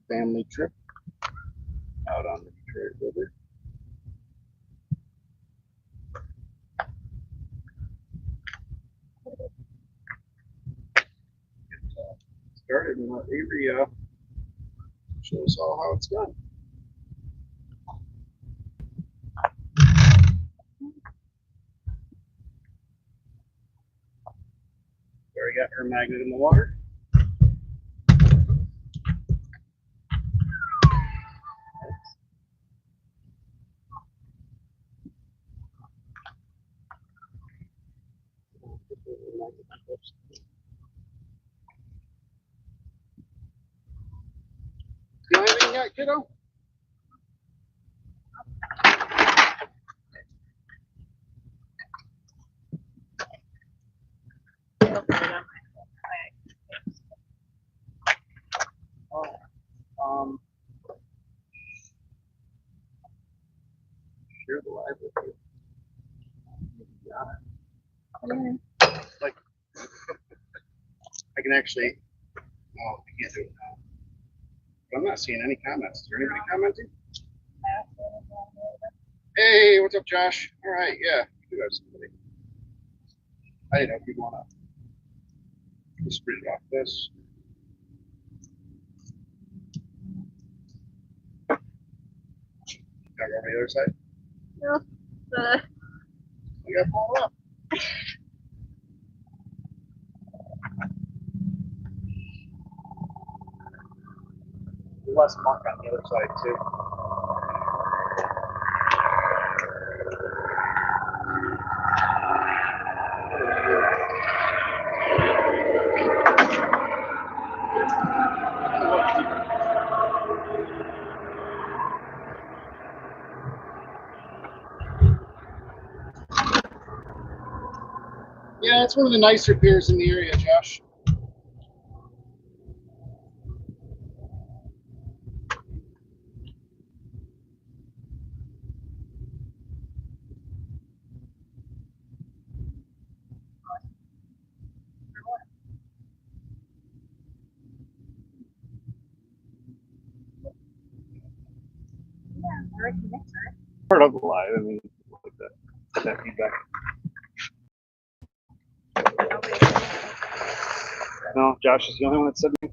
family trip out on the Detroit River. Started and let Avery show us all how it's done. There we got her magnet in the water. You have anything yet, kiddo? Share the live with you. Like, I can actually. Oh, I can't do it now. But I'm not seeing any comments. Is there anybody commenting? Hey, what's up, Josh? All right, yeah, you do have somebody. I didn't know if you want to just read it off this. Gotta go on the other side. No, You gotta pull it up. Less muck on the other side too. Yeah, it's one of the nicer piers in the area, Josh. Part of the live, I mean, like that feedback. No, Josh is the only one that said me.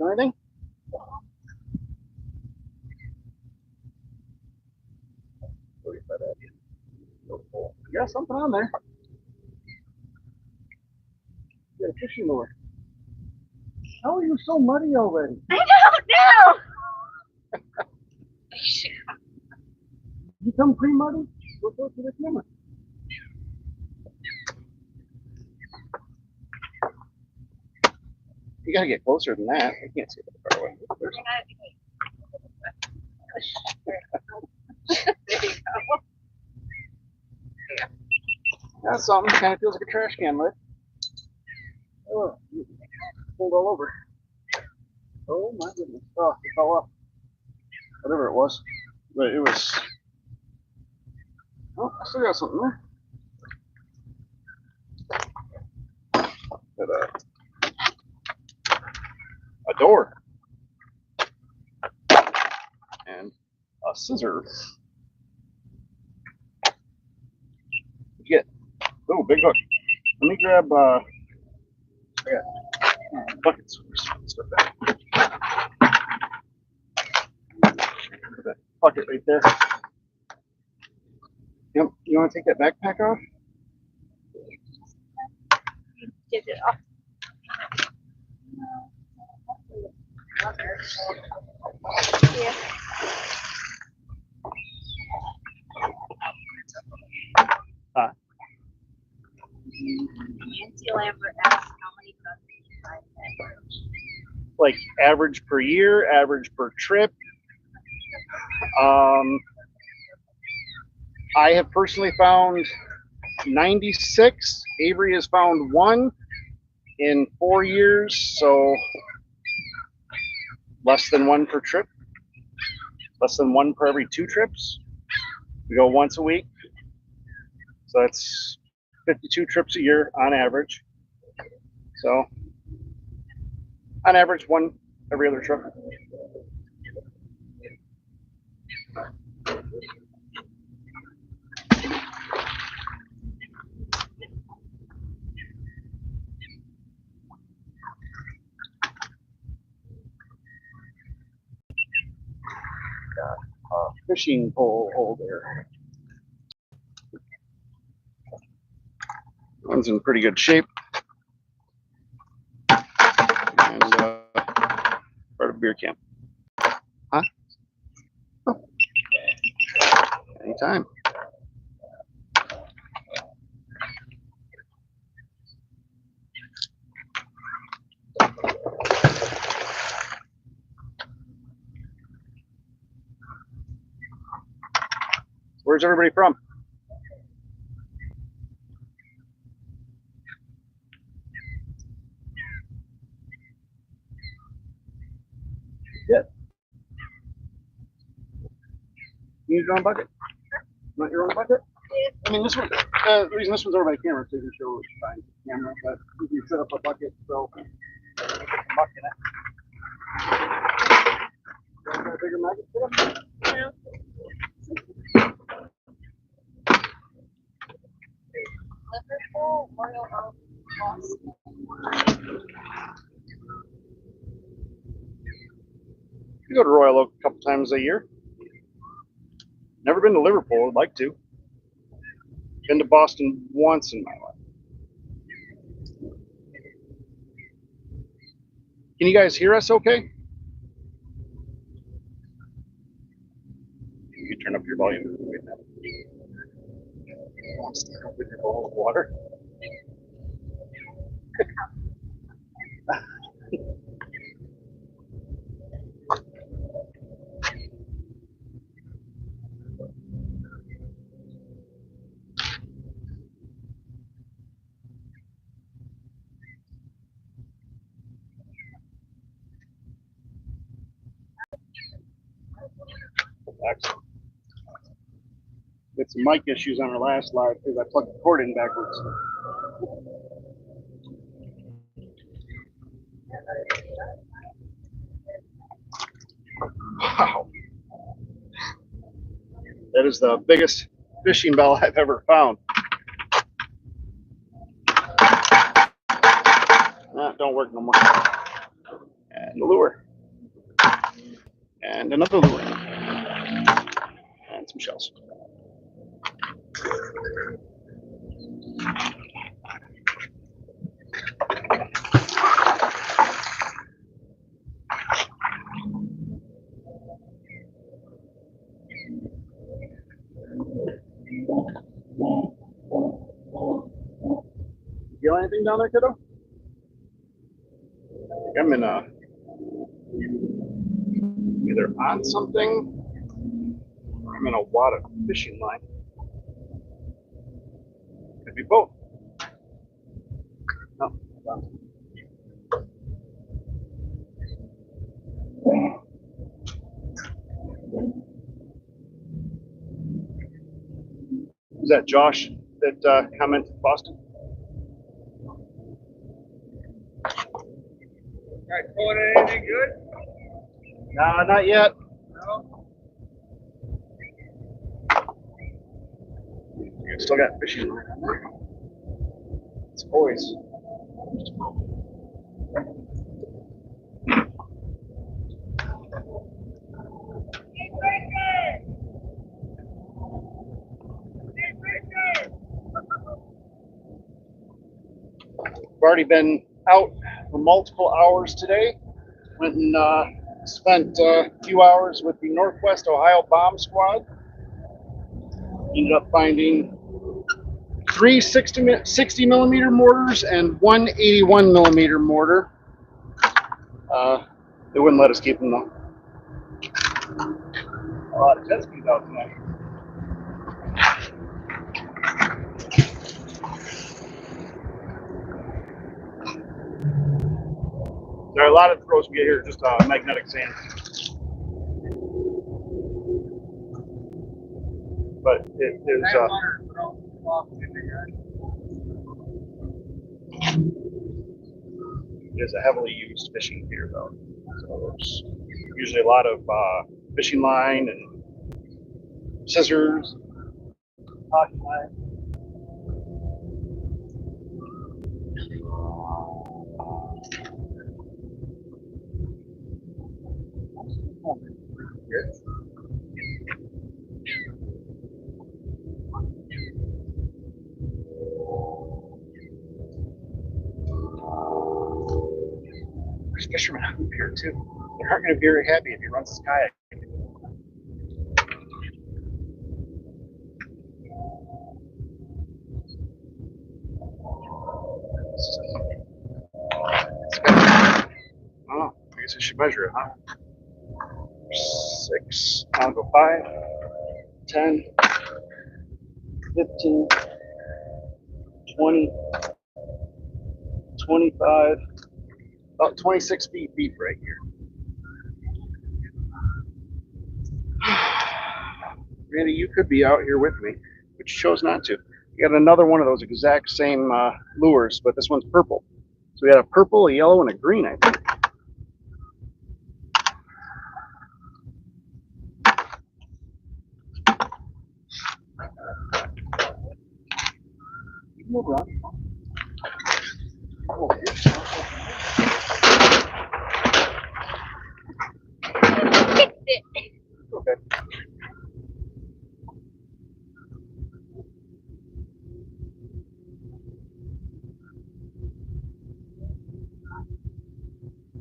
Anything? Yeah, something on there. Yeah, fishing lure. How are you so muddy already? I don't know. You come pre-muddy? Go to the camera. You gotta get closer than that. I can't see that far away. There you go. That's something. Kind of feels like a trash can lid. Oh, pulled all over. Oh my goodness. Oh, it fell off. Whatever it was. But it was. Oh, I still got something there. But, a door. And a scissor. Get. Oh, big hook. Let me grab, buckets. Put that bucket right there. Yep. You want to take that backpack off? Get it off. Yeah. Nancy Lambert asked how many groceries you buy a day. Like average per year, average per trip. I have personally found 96. Avery has found 1 in 4 years, so less than 1 per trip. Less than 1 per every 2 trips. We go once a week, so that's 52 trips a year on average. So, on average, one every other trip. Got a fishing pole holder. One's in pretty good shape. And part of beer camp. Huh? Oh. Anytime. Where's everybody from? Yeah. You use your own bucket? Not your own bucket? I mean, this one, the reason this one's over by the camera is so you can show it's behind the camera, but you can set up a bucket, so put the bucket in it. You want a bigger maggot set up? Yeah. Liverpool, Royal Oak, Boston. You go to Royal Oak a couple times a year. Never been to Liverpool. I'd like to. Been to Boston once in my life. Can you guys hear us okay? You can turn up your volume. Wait a minute. With your bowl of water. Excellent. We had some mic issues on our last live because I plugged the cord in backwards. Wow. That is the biggest fishing bell I've ever found. Don't work no more. And a lure. And another lure. And some shells. You feel anything down there, kiddo? I'm in either on something or I'm in a wad of fishing line. Could be both. No. Is that Josh that commented Boston? Guys pulling in anything good? No, not yet. No. You still got fishing line on there. It's always. We've already been out for multiple hours today. Went and spent a few hours with the Northwest Ohio Bomb Squad. Ended up finding 3 60 millimeter mortars and one 81 millimeter mortar. They wouldn't let us keep them though. A lot of jet skis out tonight. There are a lot of throws we get here, just magnetic sand. But it is. It is a heavily used fishing pier, though. So there's usually a lot of fishing line and scissors, hockey line. There's fishermen out here too. They aren't going to be very happy if he runs his kayak. Oh, I guess I should measure it, huh? 6. I'll go 5, 10, 15, 20, 25, about 26 feet deep right here. Randy, you could be out here with me, but you chose not to. You got another one of those exact same lures, but this one's purple. So we got a purple, a yellow, and a green, I think. Move on. Fixed it. Okay.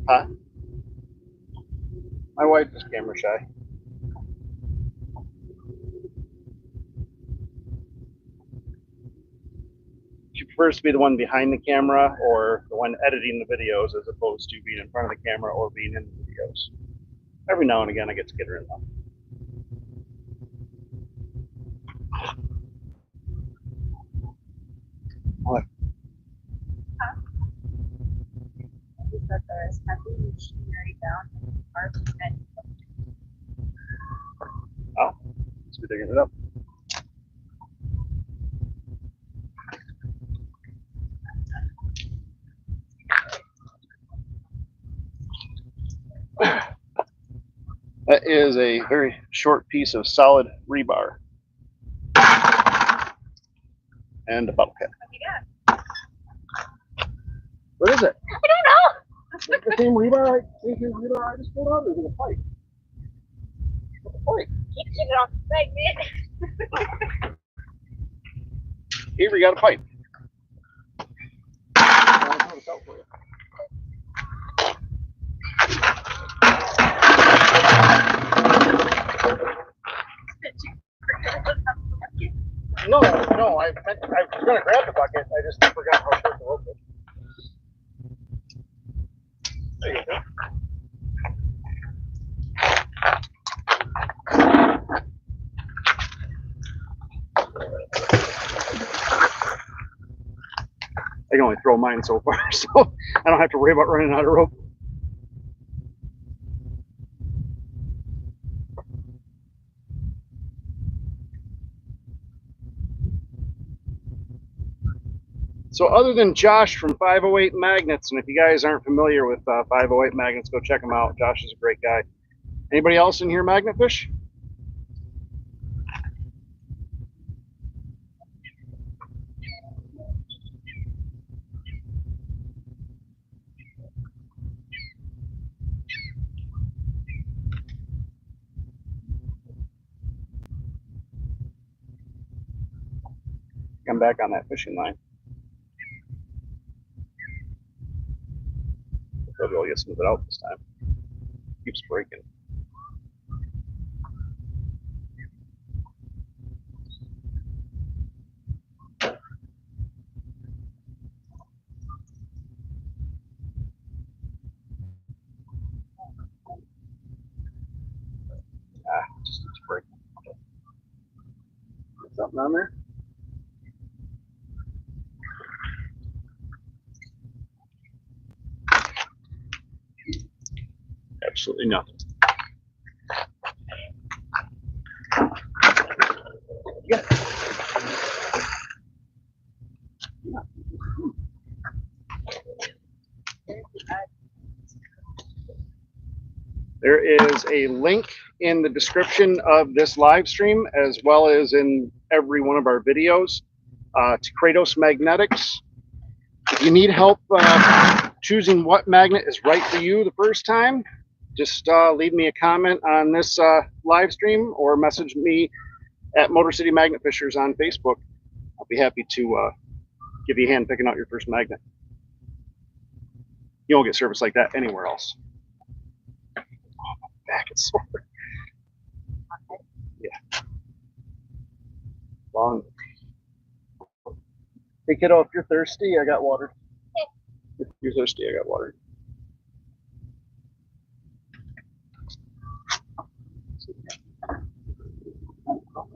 Huh? My wife is camera shy. She prefers to be the one behind the camera or the one editing the videos as opposed to being in front of the camera or being in the videos. Every now and again I get to get her involved. What? We put the heavy machinery down in the park and Oh, let's be digging it up. That is a very short piece of solid rebar. And a bottle cap. what you got? What is it? I don't know. Is it the same rebar I just pulled out, or is it a pipe? What's the pipe? Keep it on the segment. Avery got a pipe. I'll throw this out for you. No, I was going to grab the bucket. I just forgot how short the rope is. There you go. I can only throw mine so far, so I don't have to worry about running out of rope. So other than Josh from 508 Magnets, and if you guys aren't familiar with 508 Magnets, go check him out. Josh is a great guy. Anybody else in here magnet fish? Come back on that fishing line. I'll be able to get smooth it out this time. Keeps breaking. Just keeps breaking. Something on there? Absolutely nothing. Yeah. There is a link in the description of this live stream, as well as in every one of our videos, to Kratos Magnetics. If you need help choosing what magnet is right for you the first time, just leave me a comment on this live stream or message me at Motor City Magnet Fishers on Facebook. I'll be happy to give you a hand picking out your first magnet. You won't get service like that anywhere else. Oh, my back is sore. Yeah. Long. Hey kiddo, if you're thirsty, I got water. If you're thirsty, I got water.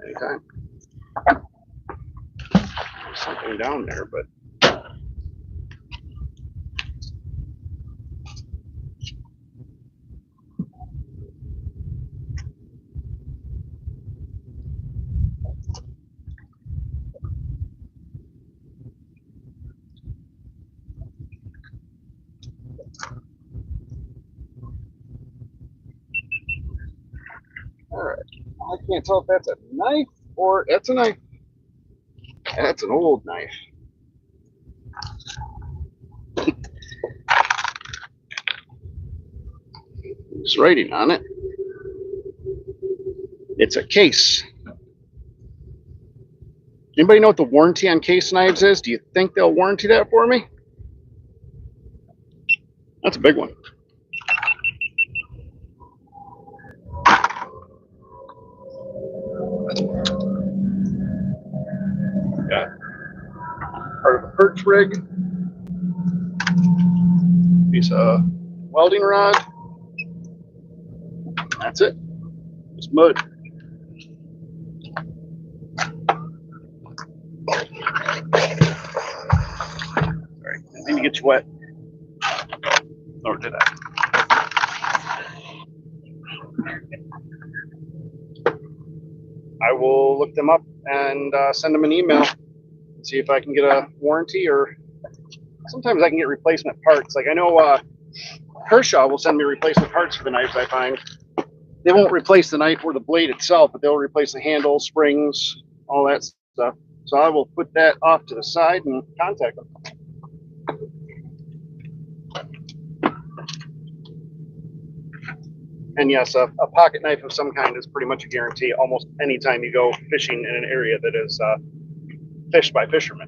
Anytime. There's something down there, but all right. I can't tell if that's a knife or it's a knife. That's an old knife. It's writing on it. It's a case. Anybody know what the warranty on case knives is? Do you think they'll warranty that for me? That's a big one. Got part of a perch rig. Piece of welding rod. That's it. Just mud. Sorry, didn't mean to get you wet. Nor did I. I will look them up and send them an email. See if I can get a warranty, or sometimes I can get replacement parts. Like I know Kershaw will send me replacement parts for the knives I find. They won't replace the knife or the blade itself, but they'll replace the handle, springs, all that stuff. So I will put that off to the side and contact them. And yes, a pocket knife of some kind is pretty much a guarantee almost any time you go fishing in an area that is fished by fishermen.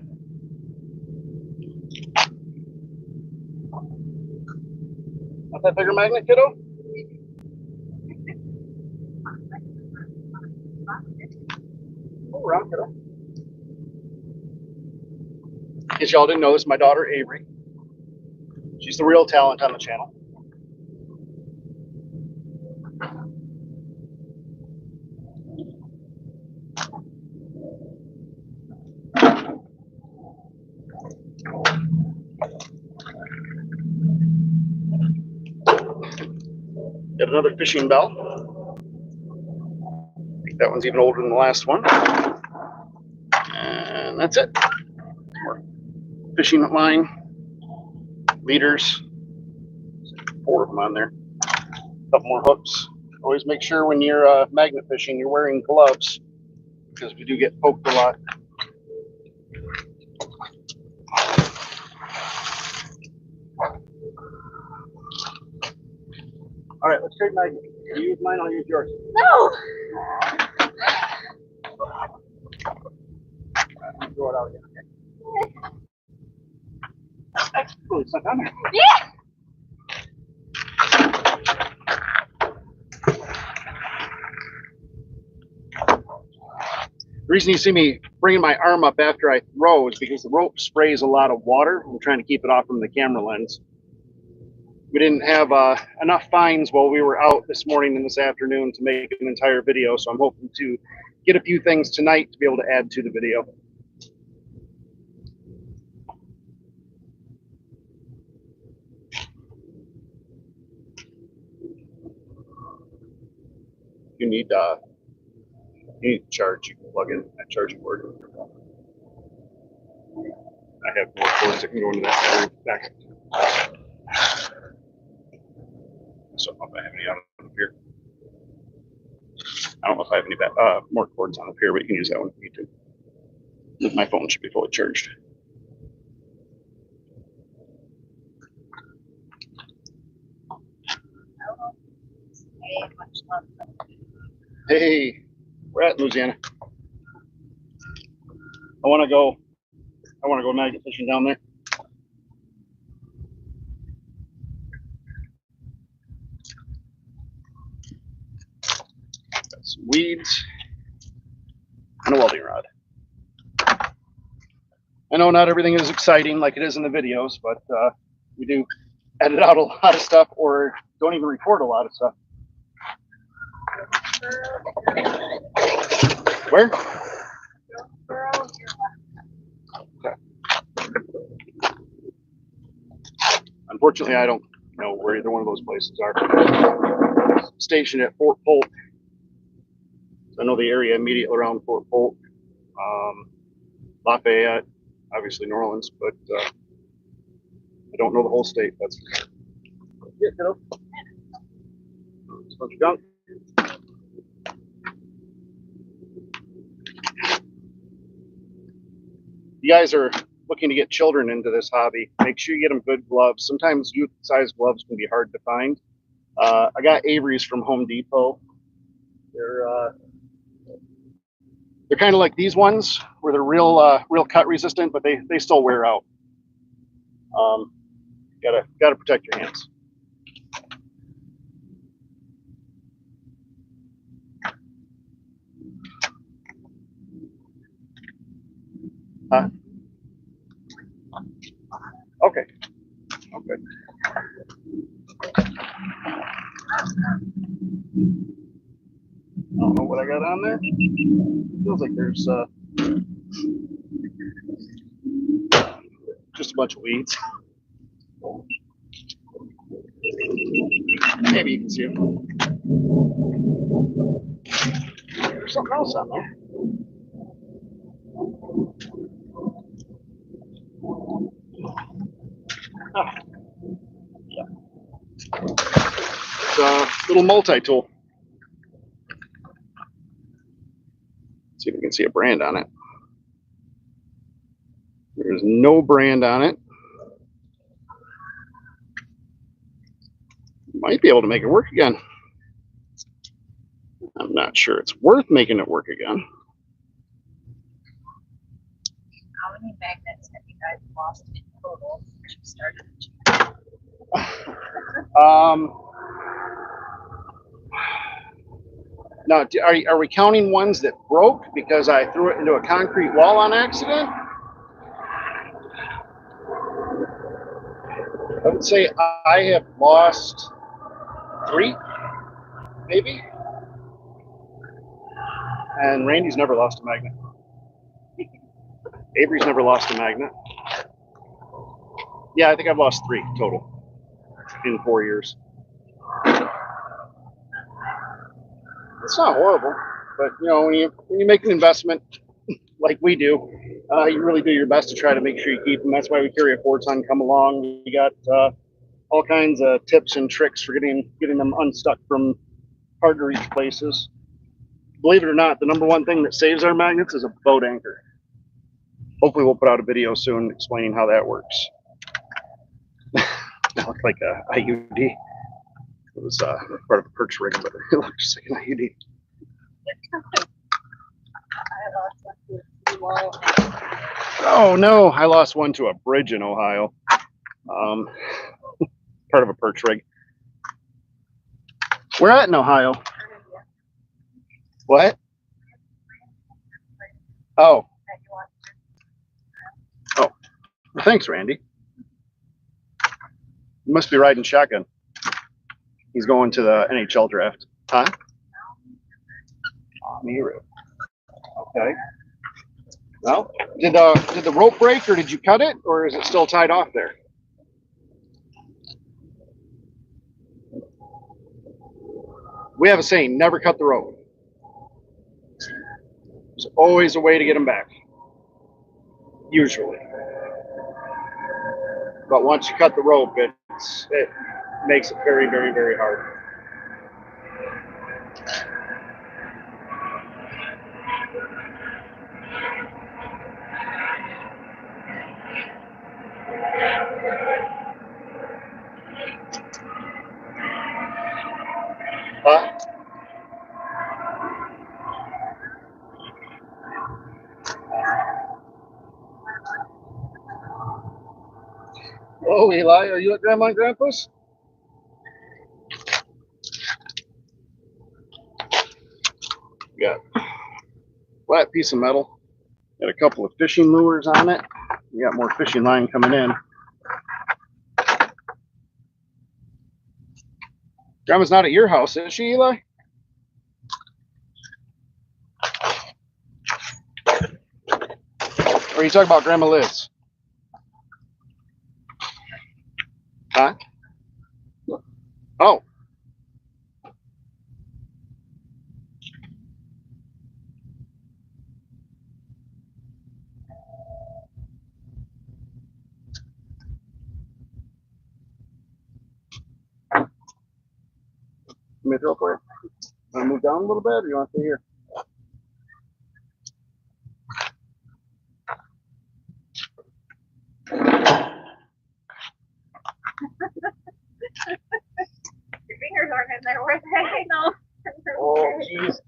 Not that bigger magnet, kiddo? Oh, around, kiddo. In case y'all didn't know, this is my daughter, Avery. She's the real talent on the channel. Got another fishing bell. I think that one's even older than the last one. And that's it. More fishing line, leaders, 4 of them on there. A couple more hooks. Always make sure when you're magnet fishing, you're wearing gloves, because we do get poked a lot. All right, let's trade magnet. You use mine, I'll use yours. No! Throw it out again. Okay. That's really stuck on there. Yeah! The reason you see me bringing my arm up after I throw is because the rope sprays a lot of water. I'm trying to keep it off from the camera lens. We didn't have enough finds while we were out this morning and this afternoon to make an entire video, so I'm hoping to get a few things tonight to be able to add to the video. You need to charge. You can plug in that charging cord. I have more cords that can go into that battery back. So if I have any out of the I don't know if I have any more cords on the Pier, but you can use that one if you need to. My phone should be fully charged. Hey, we're at Louisiana. I want to go magnet fishing down there. Got some weeds and a welding rod. I know not everything is exciting like it is in the videos, but we do edit out a lot of stuff or don't even record a lot of stuff. Where? Okay. Unfortunately, I don't know where either one of those places are. Stationed at Fort Polk. So I know the area immediately around Fort Polk. Lafayette, obviously New Orleans, but I don't know the whole state. That's yeah, you know. It's a bunch of gunk. You guys are looking to get children into this hobby, make sure you get them good gloves. Sometimes youth-sized gloves can be hard to find. I got Avery's from Home Depot. They're kind of like these ones, where they're real cut resistant, but they still wear out. Gotta protect your hands. Okay. Okay. I don't know what I got on there. Feels like there's just a bunch of weeds. Maybe you can see them. There's something else on there. Oh. Yeah. It's a little multi-tool. See if we can see a brand on it. There's no brand on it. Might be able to make it work again. I'm not sure it's worth making it work again. How many magnets have you guys lost in total since you started? Now, are we counting ones that broke because I threw it into a concrete wall on accident? I would say I have lost 3, maybe. And Randy's never lost a magnet. Avery's never lost a magnet. Yeah, I think I've lost 3 total in 4 years. It's not horrible, but you know, when you make an investment like we do, you really do your best to try to make sure you keep them. That's why we carry a 4-ton come along. We got all kinds of tips and tricks for getting them unstuck from hard to reach places. Believe it or not, the number one thing that saves our magnets is a boat anchor. Hopefully we'll put out a video soon explaining how that works. That looked like a IUD. It was part of a perch rig, but it looked just like an IUD. Oh no, I lost one to a bridge in Ohio. Part of a perch rig. We're at in Ohio. What? Oh. Oh. Well, thanks, Randy. You must be riding shotgun. He's going to the NHL draft. Huh? Okay. Well, did the rope break, or did you cut it, or is it still tied off there? We have a saying, never cut the rope. There's always a way to get them back. Usually. But once you cut the rope, it makes it very, very, very hard. Huh? Oh, Eli, are you at Grandma and Grandpa's? Got a flat piece of metal. Got a couple of fishing lures on it. We got more fishing line coming in. Grandma's not at your house, is she, Eli? Or are you talking about Grandma Liz? Huh? Oh. Let me throw for you. Want to move down a little bit, or you want to stay here? Your fingers aren't in there. Where's that? I know. Oh, jeez.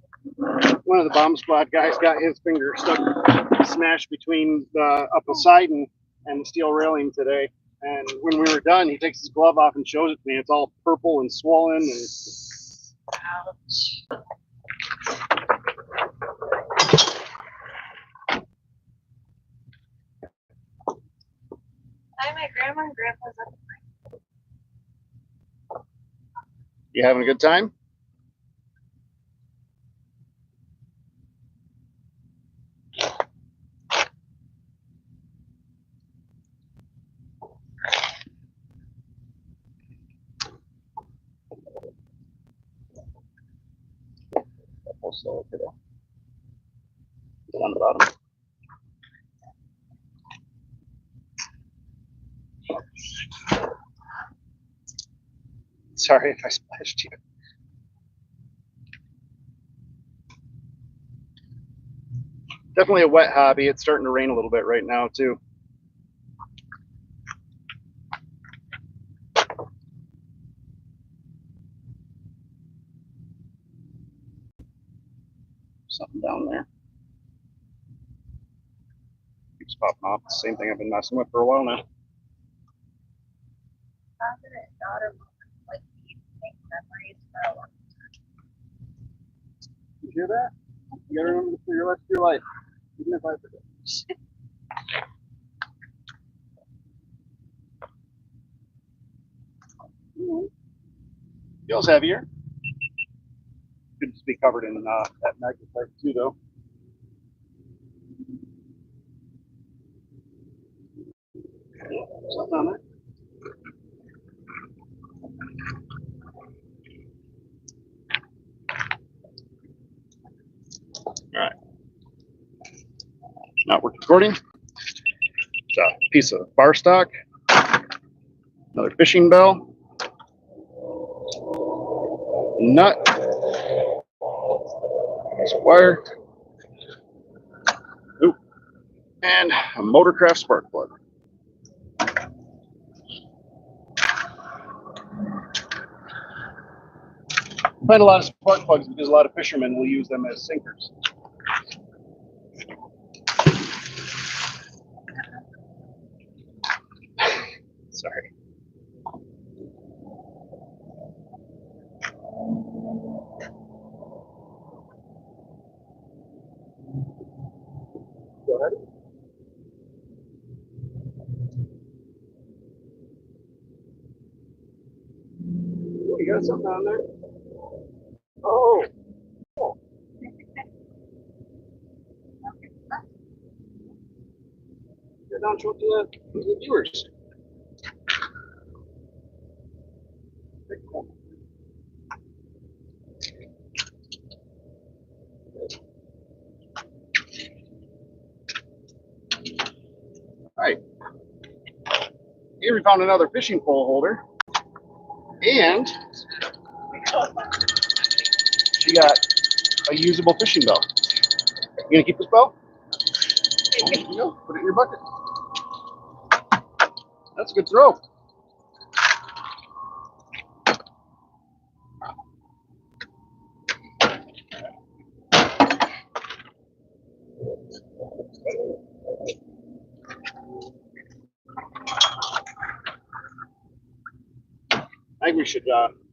One of the bomb squad guys got his finger stuck, smashed between the up the side and the steel railing today. And when we were done, he takes his glove off and shows it to me. It's all purple and swollen. And Ouch. Hi, my grandma and grandpa's up. you having a good time? I'll slow it down. Get on the bottom. Sorry if I splashed you. Definitely a wet hobby. It's starting to rain a little bit right now too. Something down there. Keeps popping off. Same thing I've been messing with for a while now. Confident daughter moments like these make memories for a long You hear that? You gotta remember this for your rest of your life, even if I forget. Feels heavier. Could just be covered in that magnetite too, though. Something on there. All right. Now we're recording. It's a piece of bar stock. Another fishing bell. Nut. Some wire. Oop. And a Motorcraft spark plug. I find a lot of spark plugs because a lot of fishermen will use them as sinkers. Sorry. Go ahead. Oh, you got something on there? Oh. Oh. Get down to the viewers. All right. Avery found another fishing pole holder, and she got a usable fishing bell. You gonna keep this bell? There you go. Put it in your bucket. That's a good throw. I think we should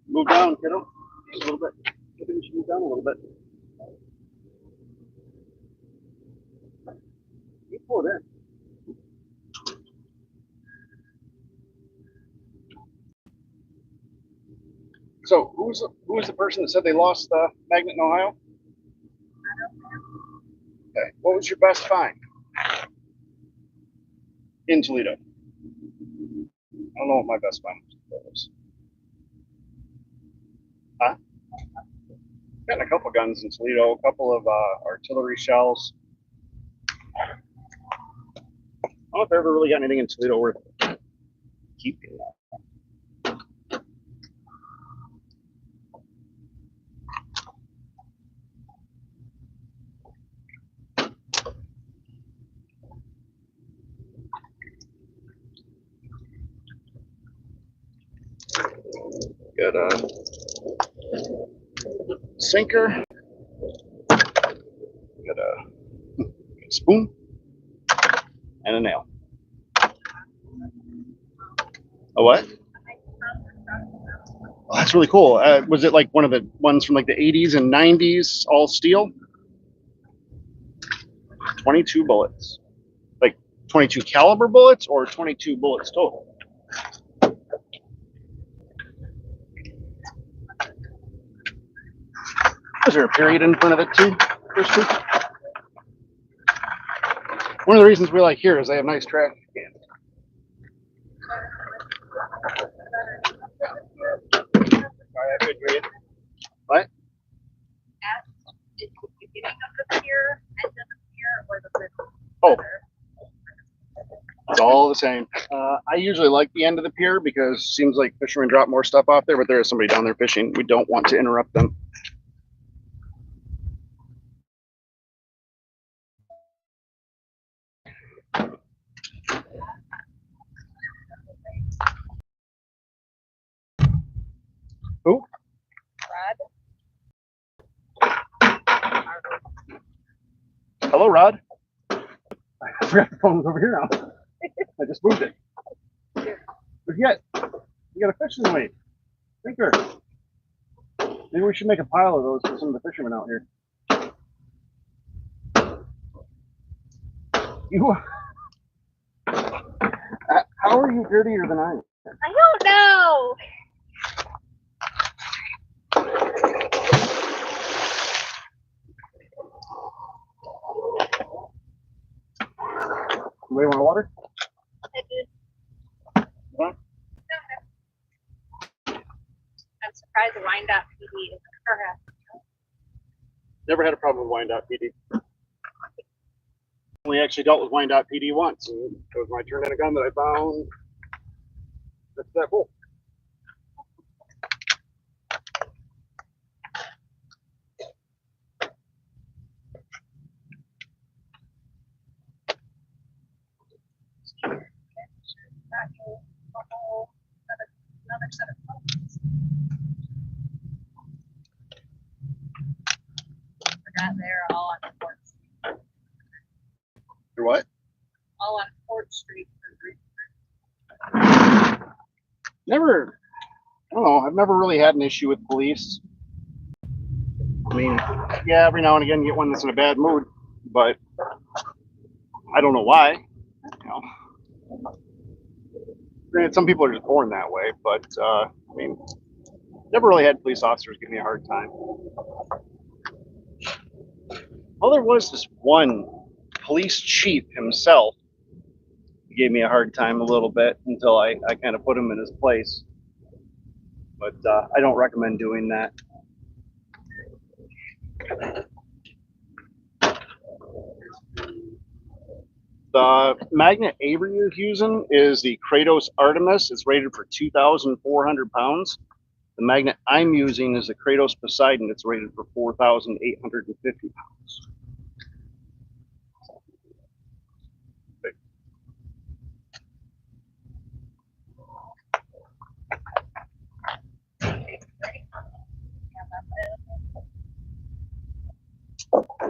move down, kiddo, a little bit. I think we should move down a little bit. You pull it in. So, who was the person that said they lost the magnet in Ohio? Okay. What was your best find in Toledo? I don't know what my best find was. Huh? Gotten a couple guns in Toledo, a couple of artillery shells. I don't know if I ever really got anything in Toledo worth keeping. Got a sinker. Got a spoon and a nail. A what? Oh, that's really cool. Was it like one of the ones from like the 80s and 90s, all steel? 22 bullets. Like 22 caliber bullets or 22 bullets total? Is there a period in front of it too? One of the reasons we like here is they have nice trash cans. What? At the beginning of the pier, end of the pier, or the middle? Oh, it's all the same. I usually like the end of the pier because it seems like fishermen drop more stuff off there, but there is somebody down there fishing. We don't want to interrupt them. Who? Hello, Rod. I forgot the phone was over here now. I just moved it. Forget. You got a fishing weight. Thinker. Maybe we should make a pile of those for some of the fishermen out here. You. How are you dirtier than I am? I don't know. Anybody want water? I did. What? I'm surprised the Wyandotte PD is correct. Never had a problem with Wyandotte PD. We actually dealt with Wyandotte PD once, and it was my turn in a gun that I found. That's that cool. Another set of phones. Forgot they're all on Fort. You're what? All on Fort Street. Never. I don't know. I've never really had an issue with police. I mean, yeah, every now and again you get one that's in a bad mood, but I don't know why. You know. Granted, some people are just born that way, but I mean, never really had police officers give me a hard time. Well, there was this one police chief himself. He gave me a hard time a little bit until I kind of put him in his place. But I don't recommend doing that. The magnet Avery is using is the Kratos Artemis. It's rated for 2,400 pounds. The magnet I'm using is the Kratos Poseidon. It's rated for 4,850 pounds.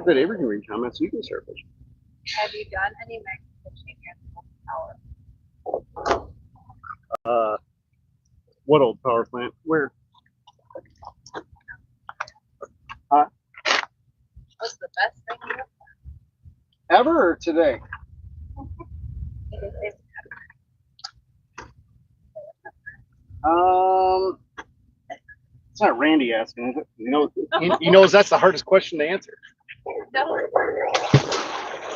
bet Avery can read comments, so you can start fishing. Have you done any magnet fishing at the power? What old power plant? Where? What's the best thing you Ever or today? It's not Randy asking, is it? He knows that's the hardest question to answer. No.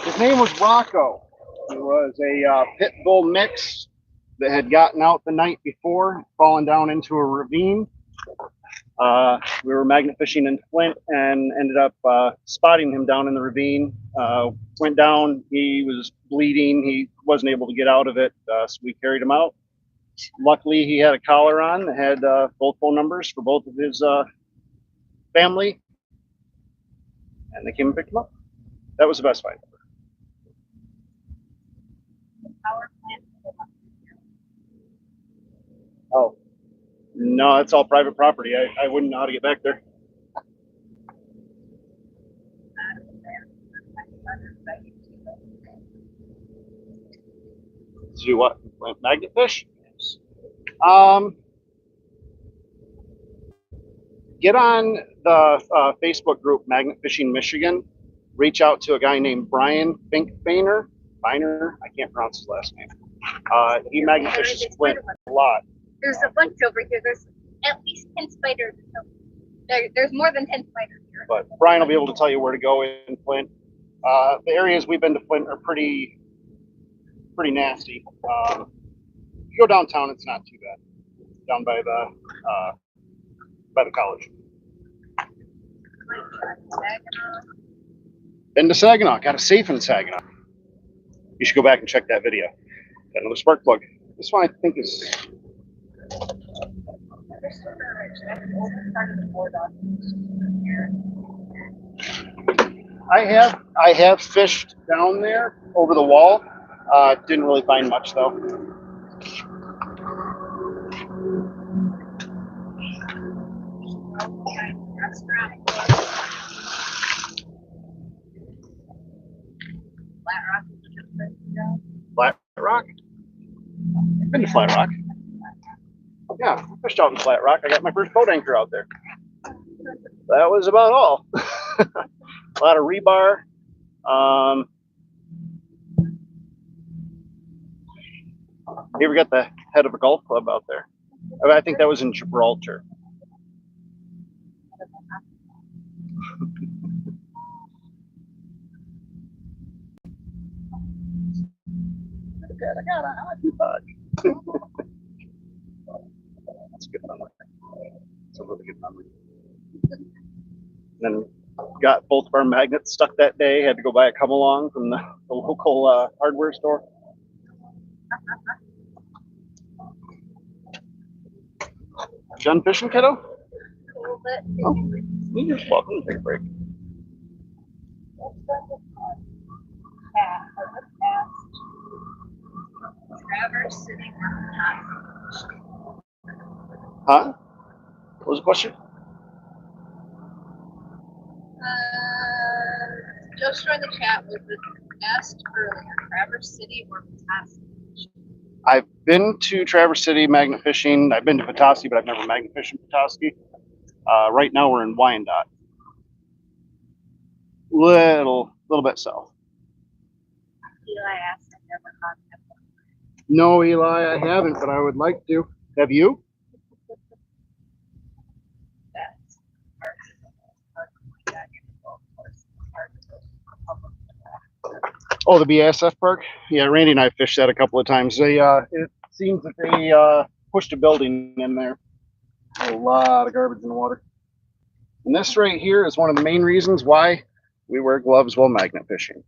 His name was Rocco. He was a pit bull mix that had gotten out the night before, fallen down into a ravine. We were magnet fishing in Flint and ended up spotting him down in the ravine. Went down, he was bleeding, he wasn't able to get out of it, so we carried him out. Luckily, he had a collar on that had both phone numbers for both of his family, and they came and picked him up. That was the best fight. Power plant. Oh, no, it's all private property. I wouldn't know how to get back there. Do what? Magnet fish? Get on the Facebook group Magnet Fishing Michigan. Reach out to a guy named Brian Finkbeiner. Beiner, I can't pronounce his last name. He magnet fishes Flint a lot. There's a bunch over here. There's at least 10 spiders. There's more than 10 spiders here. But Brian will be able to tell you where to go in Flint. The areas we've been to Flint are pretty nasty. If you go downtown, it's not too bad. Down by the college. Been to Saginaw. Got a safe in Saginaw. You should go back and check that video. Got another spark plug. This one I think is. I have fished down there over the wall. Didn't really find much though. Flat Rock? Been to Flat Rock. Yeah, I fished out in Flat Rock. I got my first boat anchor out there. That was about all. A lot of rebar. You ever got the head of a golf club out there? I think that was in Gibraltar. I got a hockey puck. That's a good memory. It's a really good memory. And then got both of our magnets stuck that day. Had to go buy a come along from the local hardware store. Done fishing, kiddo? Oh, you're just welcome to take a break. Traverse City. Huh? What was the question? Just joined the chat was asked earlier, Traverse City or Petoskey? I've been to Traverse City magnet fishing. I've been to Petoskey, but I've never magnet fished in Petoskey. Right now we're in Wyandotte. Little bit south. Eli asked, I never caught him. No, Eli, I haven't, but I would like to. Have you? That's Oh, the BASF park? Yeah, Randy and I fished that a couple of times. They it seems that they pushed a building in there. A lot of garbage in the water. And this right here is one of the main reasons why we wear gloves while magnet fishing.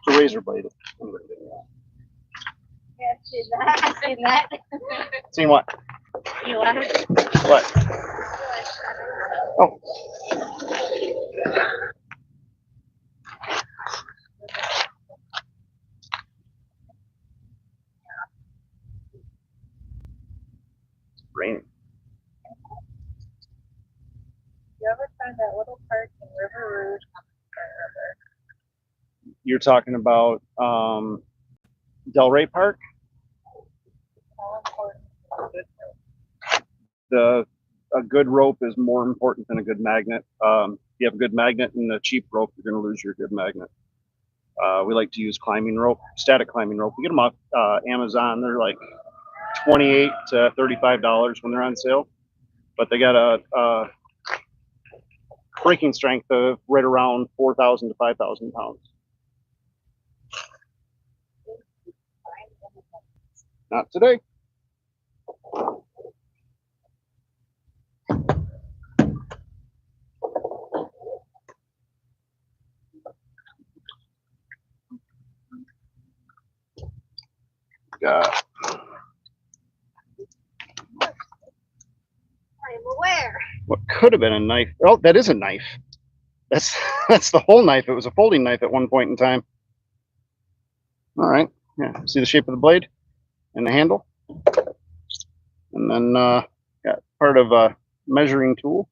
It's a razor blade. Yeah, seen that. Seen that. Seen what? Eli. What? Oh. It's raining. You're talking about Delray Park. How important is a good A good rope is more important than a good magnet. If you have a good magnet and a cheap rope, you're going to lose your good magnet. We like to use climbing rope, static climbing rope. We get them off Amazon. They're like $28 to $35 when they're on sale, but they got a breaking strength of right around 4,000 to 5,000 pounds. Not today. I'm aware. What could have been a knife? Oh, that is a knife. That's that's the whole knife. It was a folding knife at one point in time. All right. Yeah. See the shape of the blade and the handle, and then got part of a measuring tool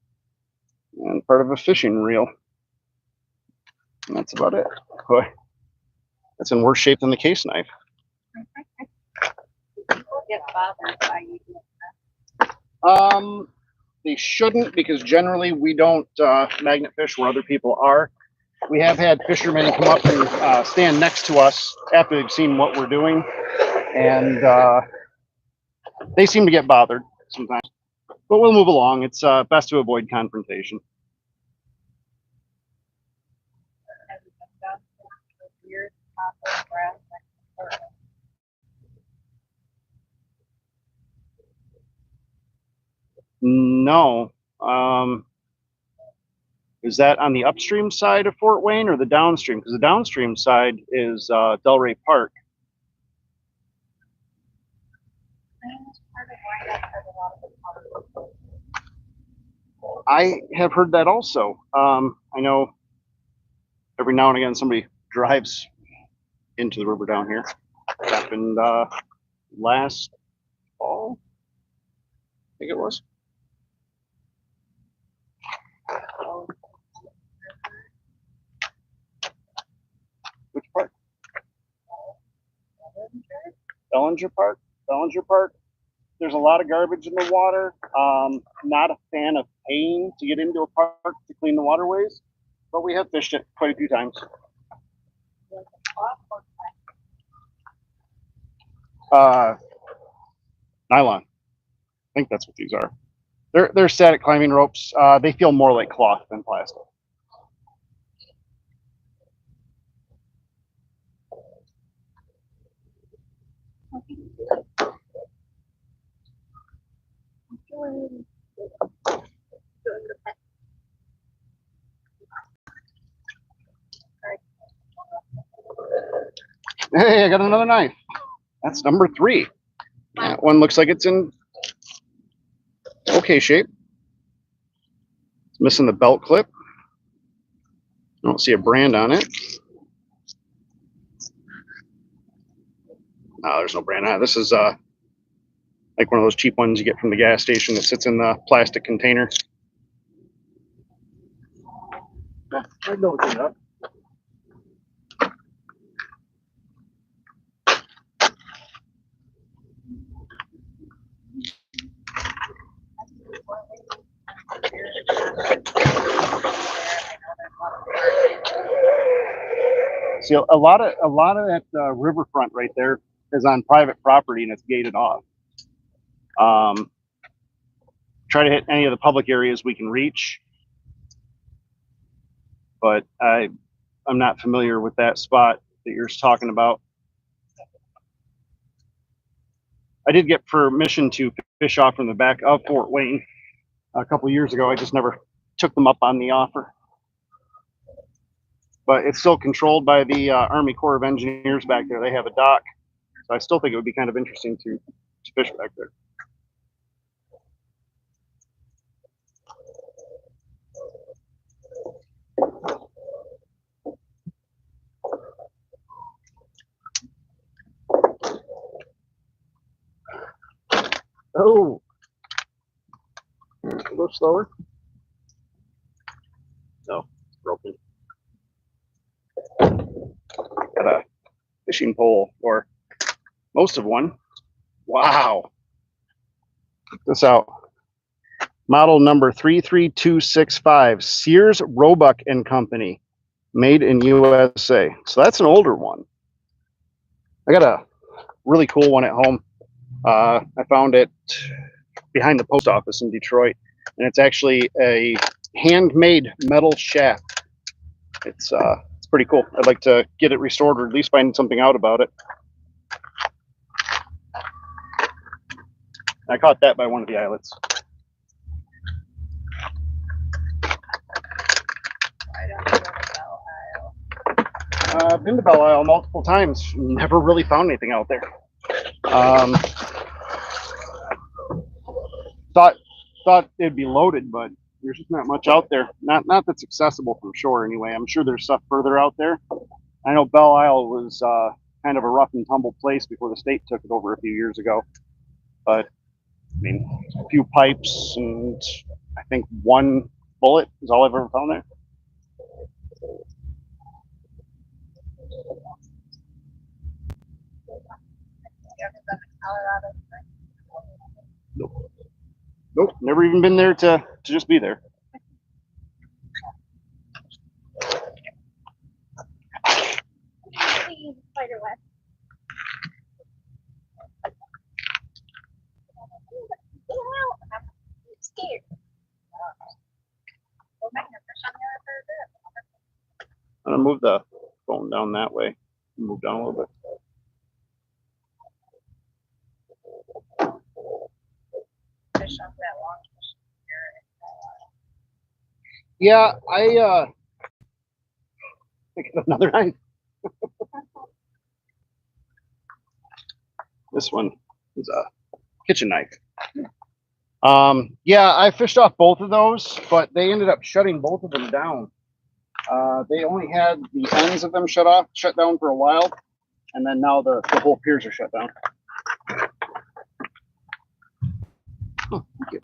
and part of a fishing reel. And that's about it. Boy, that's in worse shape than the case knife. People get bothered by you doing They shouldn't, because generally we don't magnet fish where other people are. We have had fishermen come up and stand next to us after they've seen what we're doing, and they seem to get bothered sometimes. But we'll move along. It's best to avoid confrontation. that. Have you been down for years, top of grass, like, No. Is that on the upstream side of Fort Wayne or the downstream? Because the downstream side is Delray Park. part of Wyandotte has a lot of the water. I have heard that also. I know every now and again somebody drives into the river down here. It happened last fall, I think it was. Which park? Bellinger Park. Bellinger Park. There's a lot of garbage in the water. Not a fan of paying to get into a park to clean the waterways, but we have fished it quite a few times. Nylon. I think that's what these are. They're static climbing ropes. They feel more like cloth than plastic. Hey, I got another knife. That's number 3. That one looks like it's in okay shape. It's missing the belt clip. I don't see a brand on it. No, there's no brand on it. This is like one of those cheap ones you get from the gas station that sits in the plastic container. Yeah, I know what's in that. See, a lot of that riverfront right there is on private property and it's gated off. Try to hit any of the public areas we can reach, but I'm not familiar with that spot that you're talking about. I did get permission to fish off from the back of Fort Wayne a couple years ago. I just never took them up on the offer. But it's still controlled by the Army Corps of Engineers back there. They have a dock, so I still think it would be kind of interesting to fish back there. Oh, a little slower. No, it's broken. fishing pole, or most of one. Wow. Check this out. Model number 33265, Sears Roebuck and Company, made in USA. So that's an older one. I got a really cool one at home. I found it behind the post office in Detroit, and it's actually a handmade metal shaft. It's pretty cool. I'd like to get it restored, or at least find something out about it. I caught that by one of the eyelets. I don't go to Belle Isle. I've been to Belle Isle multiple times. Never really found anything out there. Thought it'd be loaded, but there's just not much out there. Not that's accessible from shore anyway. I'm sure there's stuff further out there. I know Belle Isle was kind of a rough and tumble place before the state took it over a few years ago. But I mean, a few pipes and I think one bullet is all I've ever found there. You ever been to Colorado? Nope, never even been there to just be there. Spider web. I'm scared. Well, magnet fish on the other side. I'm gonna move the phone down that way. Move down a little bit. Fish on that long fish here. Yeah, I picked up another knife. This one is a kitchen knife. Yeah, I fished off both of those, but they ended up shutting both of them down. They only had the ends of them shut down for a while, and then now the whole piers are shut down. Oh, thank you.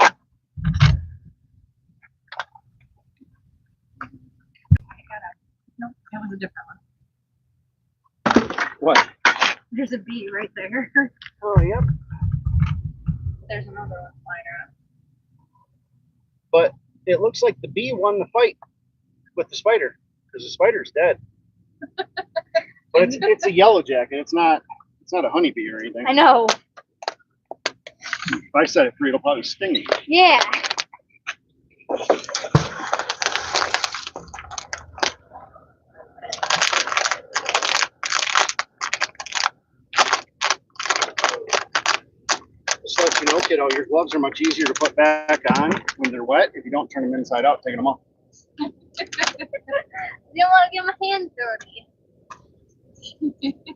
Nope, that was a different one. What? There's a bee right there. Oh, yep. There's another one flying around. But it looks like the bee won the fight with the spider, because the spider's dead. But it's a yellow jacket. It's not a honeybee or anything. I know. If I set it free, it'll probably sting me. Yeah. Just let you know, kiddo, your gloves are much easier to put back on when they're wet if you don't turn them inside out, taking them off. You don't want to get my hands dirty.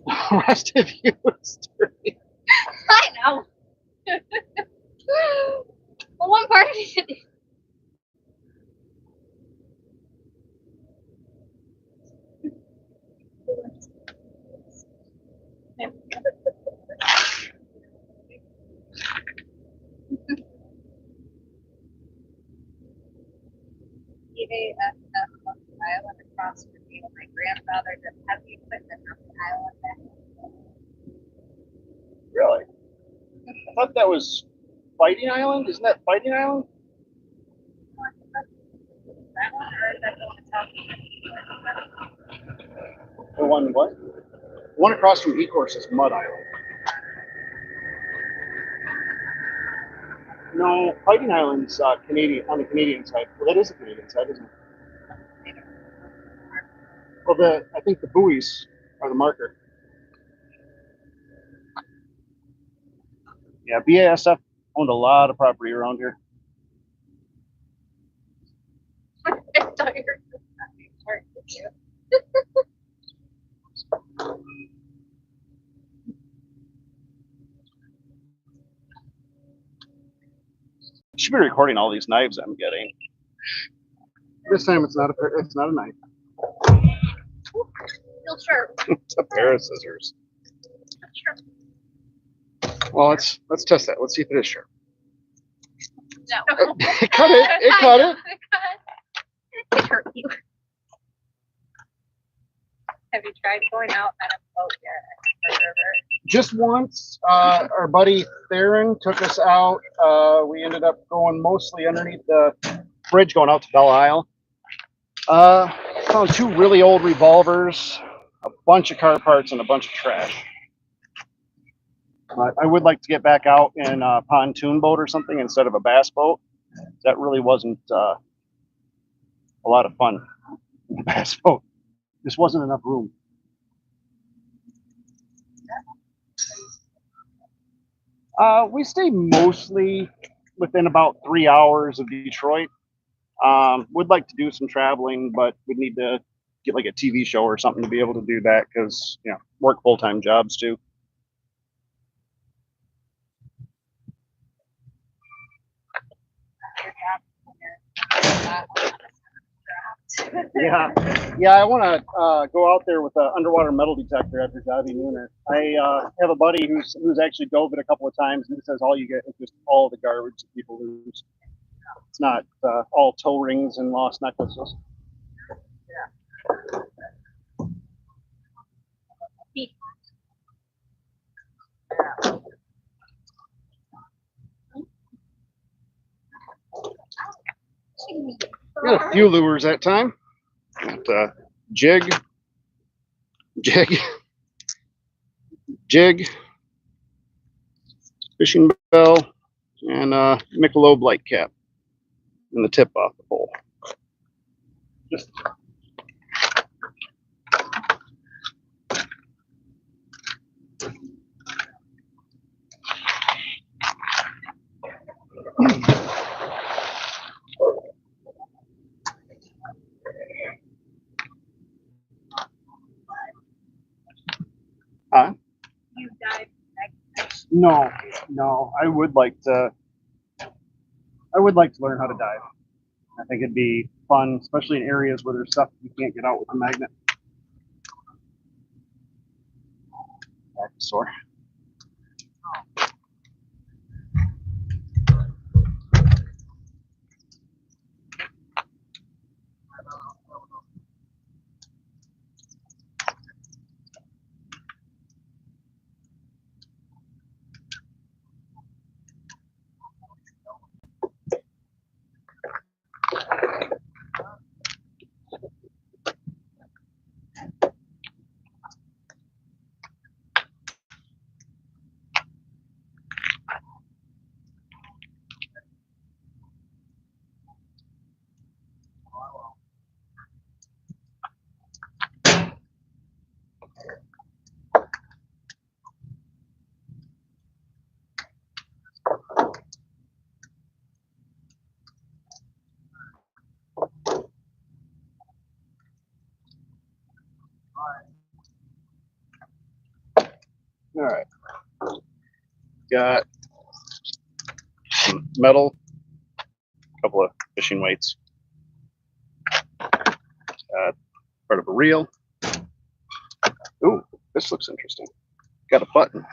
The rest of you is dirty. I know. Well, one part of it. Island across from me when my grandfather did heavy equipment on the island back. Really? I thought that was Fighting Island. Isn't that Fighting Island? That one, or is that the one that's The one what? The one across from E-Course is Mud Island. No, Fighting Island's Canadian, on the Canadian side. Well, that is the Canadian side, isn't it? Well, I think the buoys are the marker. Yeah, BASF owned a lot of property around here. I thought you were sorry. Should be recording all these knives I'm getting. This time it's not a knife. Still sharp. It's a pair of scissors. Sharp. Well, let's test that. Let's see if it is sharp. No. It cut it. It cut it. It hurt you. Have you tried going out on a boat yet at the river? Just once, our buddy Theron took us out. We ended up going mostly underneath the bridge going out to Belle Isle. Found 2 really old revolvers, a bunch of car parts, and a bunch of trash. I would like to get back out in a pontoon boat or something instead of a bass boat. That really wasn't a lot of fun in the bass boat. Just wasn't enough room. We stay mostly within about 3 hours of Detroit. Would like to do some traveling, but we'd need to get like a TV show or something to be able to do that because, you know, work full-time jobs too. Yeah, I want to go out there with an underwater metal detector after diving lunar. I have a buddy who's actually dove it a couple of times, and he says all you get is just all the garbage that people lose. It's not all toe rings and lost necklaces. Got a few lures that time. Got jig, fishing bell, and Michelob light cap, and the tip off the pole. Just You dive no. I would like to learn how to dive. I think it'd be fun, especially in areas where there's stuff you can't get out with a magnet. Back sore. All right. Got some metal, a couple of fishing weights. Part of a reel. Ooh, this looks interesting. Got a button.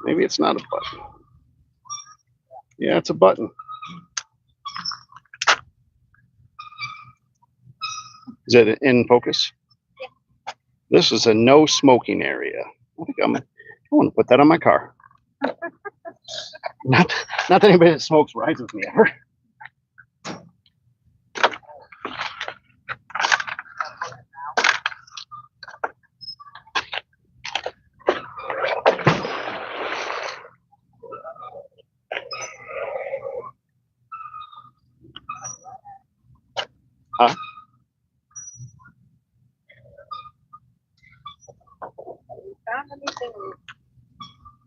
Maybe it's not a button. Yeah, it's a button. Is it in focus? Yeah. This is a no smoking area. I think I want to put that on my car. Not that anybody that smokes rides with me ever. Huh? found anything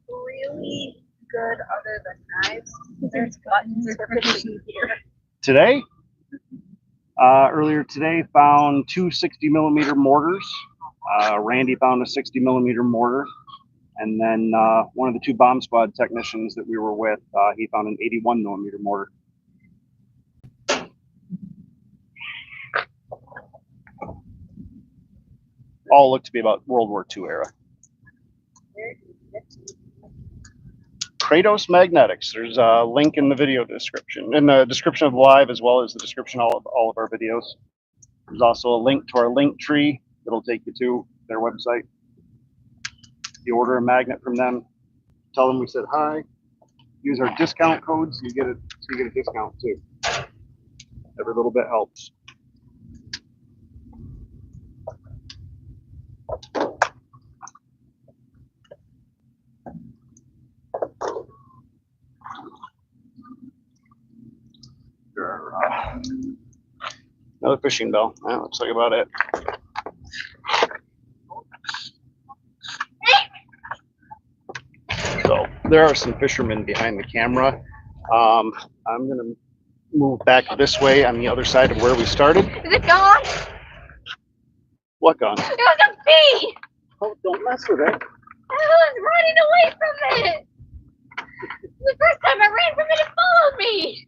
really good other than knives? There's buttons for fishing gear. Today? Earlier today, found 2 60mm mortars. Randy found a 60mm mortar. And then one of the 2 bomb squad technicians that we were with, he found an 81mm mortar. All look to be about World War II era. Kratos Magnetics. There's a link in the video description, in the description of the live, as well as the description of all of our videos. There's also a link to our link tree that'll take you to their website. You order a magnet from them, tell them we said hi, use our discount code so you get a discount too. Every little bit helps. Another fishing bell. That looks like about it. So there are some fishermen behind the camera. I'm gonna move back this way on the other side of where we started. Is it gone? What gone? It was a bee! Oh, don't mess with it. I was running away from it! The first time I ran from it, it followed me!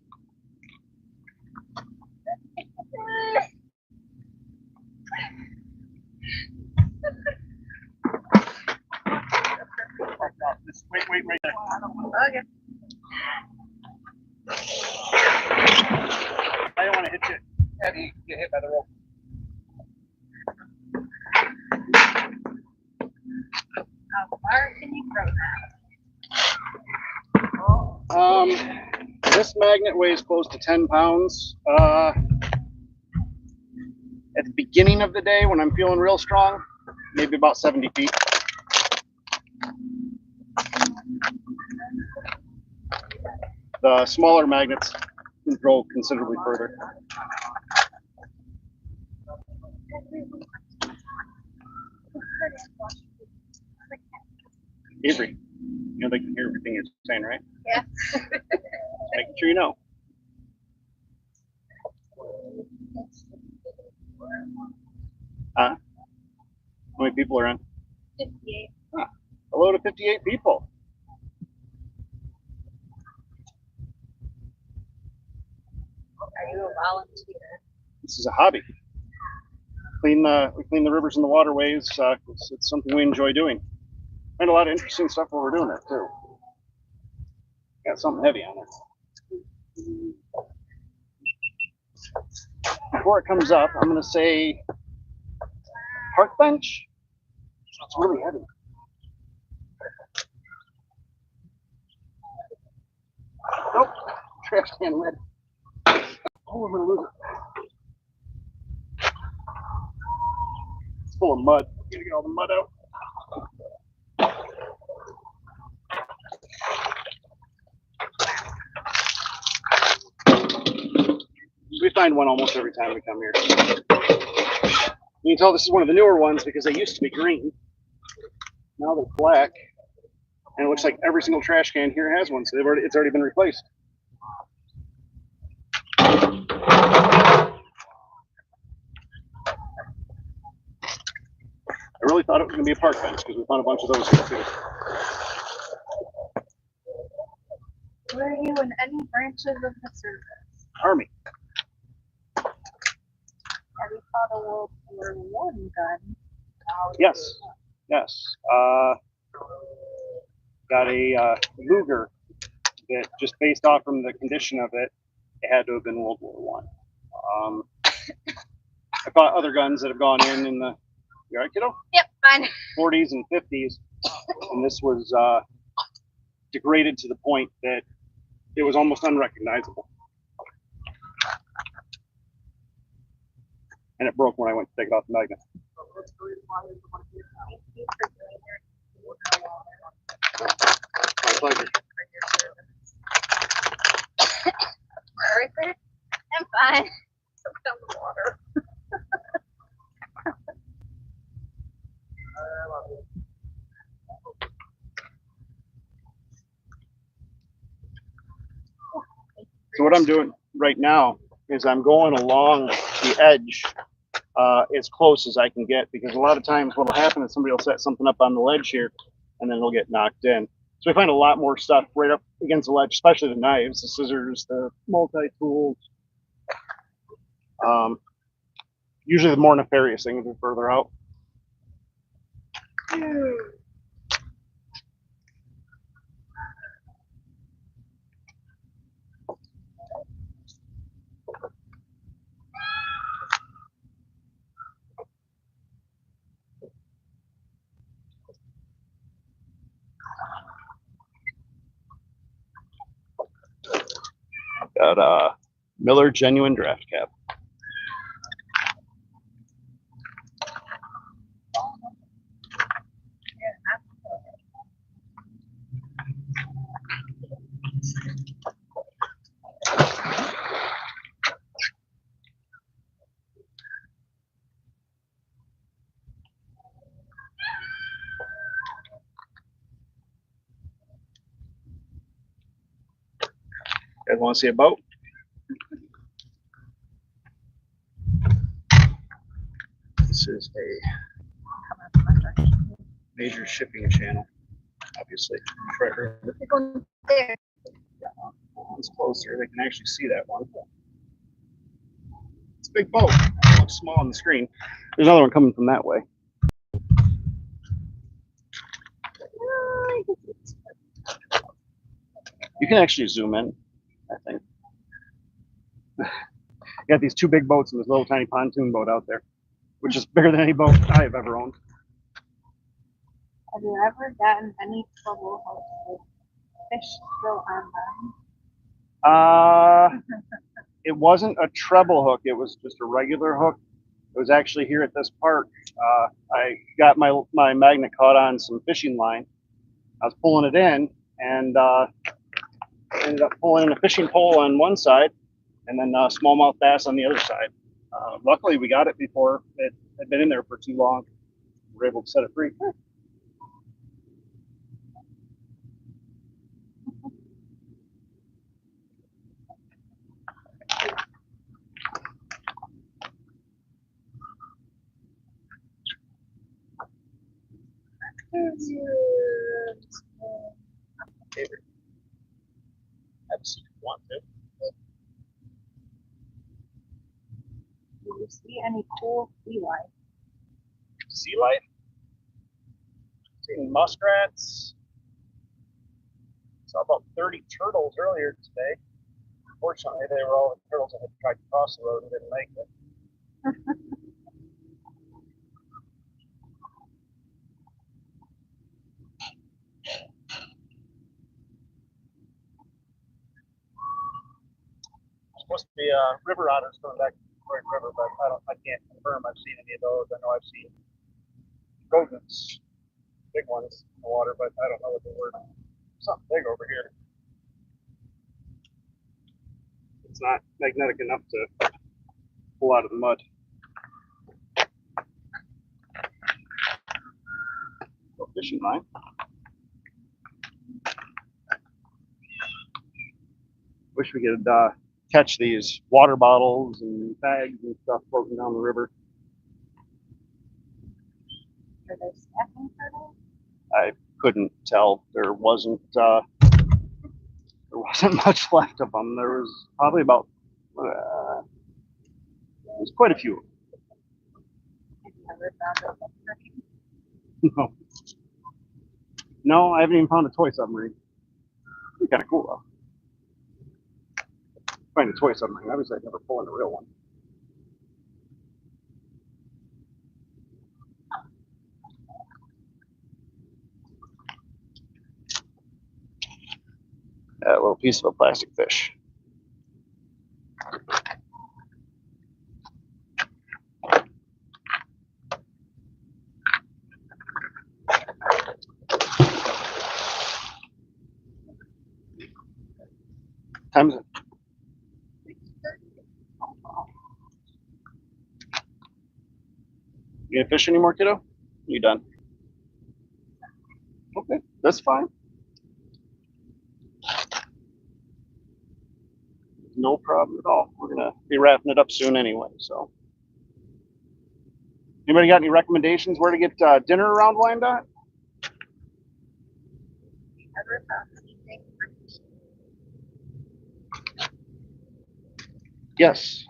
Wait right there. Okay. I don't want to hit you. Yeah, you get hit by the rope. How far can you throw that? This magnet weighs close to 10 pounds. At the beginning of the day when I'm feeling real strong, maybe about 70 feet. The smaller magnets can throw considerably further. Avery, you know they can hear everything you're saying, right? Yeah. Making sure you know. How many people are in? 58. Hello to 58 people. Are you a volunteer? This is a hobby. We clean the rivers and the waterways. It's something we enjoy doing. Find a lot of interesting stuff while we're doing it too. Got something heavy on it. Before it comes up, I'm going to say park bench. It's really heavy. Nope, trash can lid. Oh, I'm going to lose it. It's full of mud. Gotta get all the mud out. We find one almost every time we come here. You can tell this is one of the newer ones because they used to be green. Now they're black. And it looks like every single trash can here has one, so it's already been replaced. I really thought it was going to be a park bench because we found a bunch of those here too. Were you in any branches of the service? Army. Have you fought a World War I gun? Yes. Yes. Got a Luger that just based off from the condition of it, it had to have been World War One. I fought other guns that have gone in the, you all right, kiddo? Yep, fine. 40s and 50s, and this was degraded to the point that it was almost unrecognizable. And it broke when I went to take it off the magnet. My pleasure. Right there? I'm fine. Down the water. So what I'm doing right now is I'm going along the edge as close as I can get, because a lot of times what will happen is somebody will set something up on the ledge here and then it'll get knocked in. So we find a lot more stuff right up against the ledge, especially the knives, the scissors, the multi-tools. Usually the more nefarious things are further out. Got a Miller Genuine Draft Cap. You guys want to see a boat? This is a major shipping channel, obviously. They're going there. It's closer, they can actually see that one. It's a big boat. It looks small on the screen. There's another one coming from that way. You can actually zoom in, I think. You got these two big boats and this little tiny pontoon boat out there, which is bigger than any boat I have ever owned. Have you ever gotten any trouble with fish still on them? It wasn't a treble hook. It was just a regular hook. It was actually here at this park. I got my magnet caught on some fishing line. I was pulling it in and ended up pulling in a fishing pole on one side and then smallmouth bass on the other side. Luckily, we got it before it had been in there for too long. We were able to set it free. Avery. Want to. Do you see any cool sea life? Sea life? Seen muskrats. Saw about 30 turtles earlier today. Unfortunately, they were all the turtles that had tried to cross the road and didn't make it. Supposed to be river otters coming back to the Detroit River, but I can't confirm I've seen any of those. I know I've seen rodents, big ones in the water, but I don't know what they were. Something big over here. It's not magnetic enough to pull out of the mud. Fishing line. Wish we could catch these water bottles and bags and stuff floating down the river. Are they snapping turtles? I couldn't tell. There wasn't much left of them. There was probably about there's quite a few. Have you ever found a submarine? No. No, I haven't even found a toy submarine. It'd be kind of cool though. Find a toy submarine. Obviously, I'd never pull in a real one. A little piece of a plastic fish. Time is it? You gonna fish anymore, kiddo? You done? Okay, that's fine. No problem at all. We're gonna be wrapping it up soon anyway. So, anybody got any recommendations where to get dinner around Wyandotte? Ever found anything for me? Yes.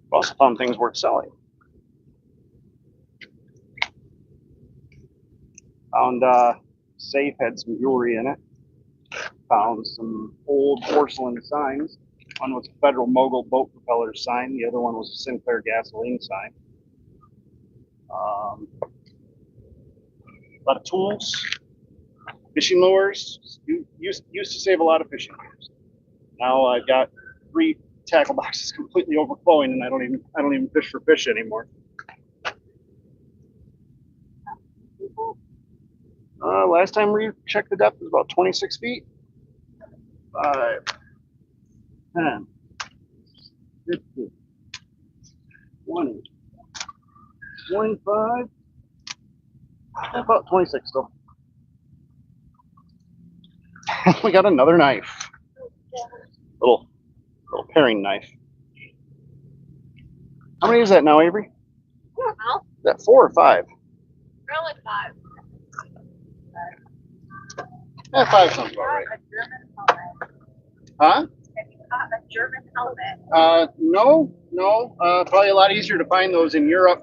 I've also found things worth selling. Found safe had some jewelry in it. Found some old porcelain signs. One was a Federal Mogul boat propeller sign. The other one was a Sinclair gasoline sign. A lot of tools, fishing lures. Used to save a lot of fishing lures. Now I've got 3 tackle boxes completely overflowing, and I don't even fish for fish anymore. Last time we checked the depth was about 26 feet. 5, 10, 15, 20, 25, about 26 still. We got another knife. Little paring knife. How many is that now, Avery? I don't know. Is that 4 or 5? Probably 5. Yeah, 5 sounds about right. A German helmet. Huh? Have you caught a German helmet? No. Probably a lot easier to find those in Europe.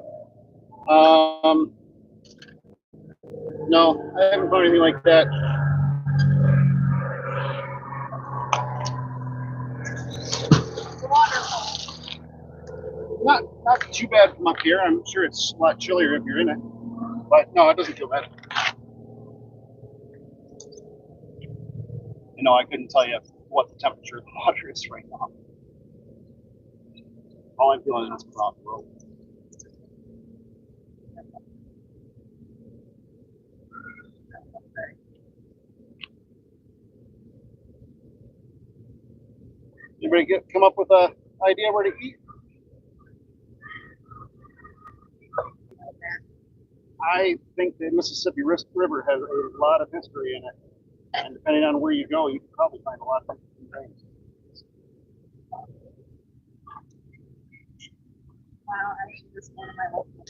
No, I haven't found anything like that. Not too bad from up here. I'm sure it's a lot chillier if you're in it. But no, it doesn't feel bad. You know, I couldn't tell you what the temperature of the water is right now. All I'm feeling is off the road. Anybody come up with an idea where to eat? I think the Mississippi River has a lot of history in it, and depending on where you go, you can probably find a lot of interesting things. Wow, actually, this is one of my local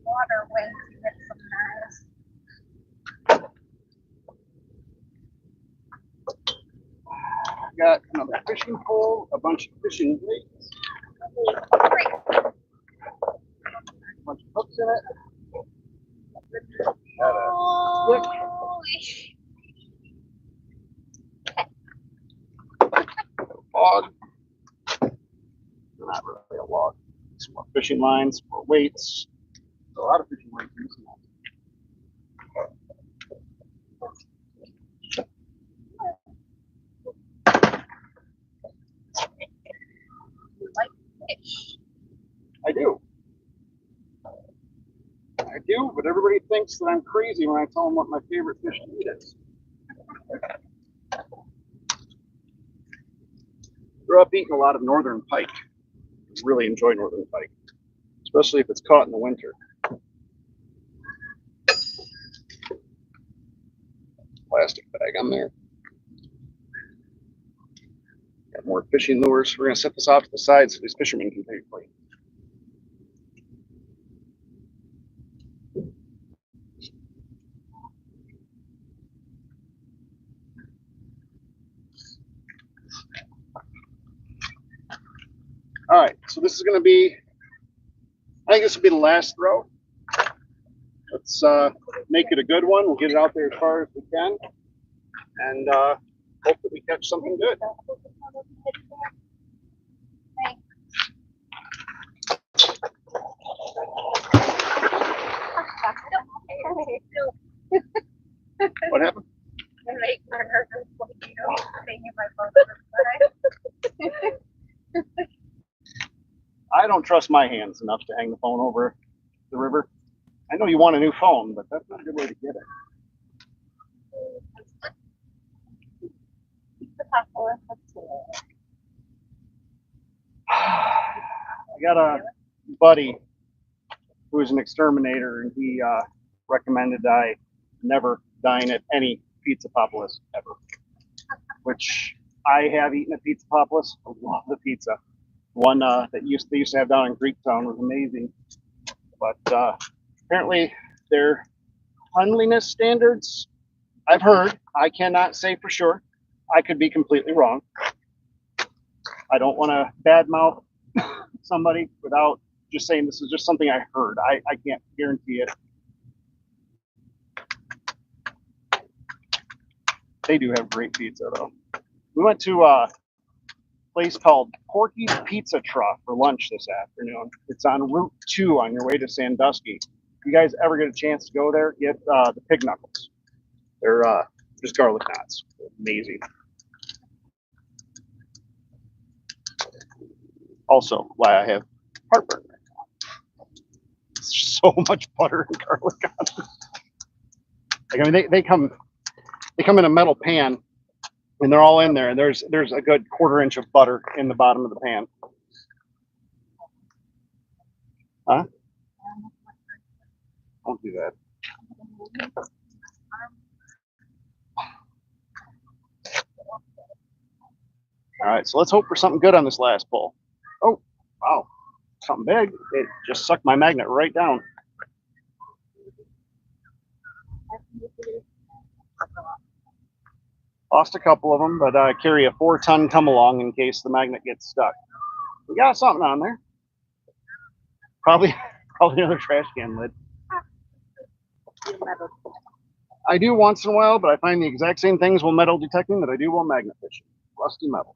waterways. You get some nice. Got another fishing pole, a bunch of fishing weights, Great. a bunch of hooks in it. Got a log. Not really a log. Some more fishing lines, more weights. A lot of fishing weights. You like fish? I do. I do, but everybody thinks that I'm crazy when I tell them what my favorite fish to eat is. Grew up eating a lot of northern pike. Really enjoy northern pike, especially if it's caught in the winter. Plastic bag on there. Got more fishing lures. We're going to set this off to the side so these fishermen can take play. All right, so this is going to be, I think this will be the last throw. Let's make it a good one. We'll get it out there as far as we can, and hope that we catch something good. What happened? I don't trust my hands enough to hang the phone over the river. I know you want a new phone, but that's not a good way to get it. I got a buddy who's an exterminator, and he recommended I never dine at any Pizza Populous ever. Which I have eaten at Pizza Populous. I love the pizza. One that they used to have down in Greektown was amazing, but apparently their cleanliness standards, I've heard, I cannot say for sure. I could be completely wrong. I don't want to badmouth somebody without just saying this is just something I heard. I can't guarantee it. They do have great pizza though. We went to a place called Porky's Pizza Truck for lunch this afternoon. It's on Route 2 on your way to Sandusky. If you guys ever get a chance to go there, get the pig knuckles. They're just garlic knots. Amazing. Also, why I have heartburn right now. So much butter and garlic on it. Like, I mean, they come in a metal pan, and they're all in there. And there's a good 1/4 inch of butter in the bottom of the pan. Huh? Don't do that. All right, so let's hope for something good on this last pull. Oh, wow, something big. It just sucked my magnet right down. Lost a couple of them, but I carry a 4-ton come along in case the magnet gets stuck. We got something on there. Probably another trash can lid. I do once in a while, but I find the exact same things while metal detecting that I do while magnet fishing. Rusty metal.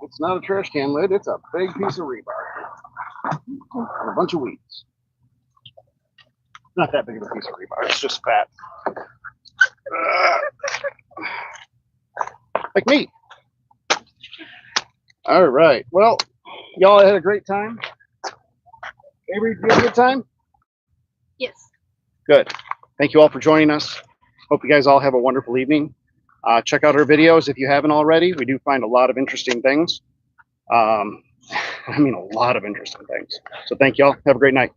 It's not a trash can lid, it's a big piece of rebar. And a bunch of weeds. Not that big of a piece of rebar, it's just fat. Like me. All right, well, y'all had a great time. Avery, did you have a good time? Yes. Good. Thank you all for joining us. Hope you guys all have a wonderful evening. Check out our videos if you haven't already. We do find a lot of interesting things. I mean, a lot of interesting things. So thank you all. Have a great night.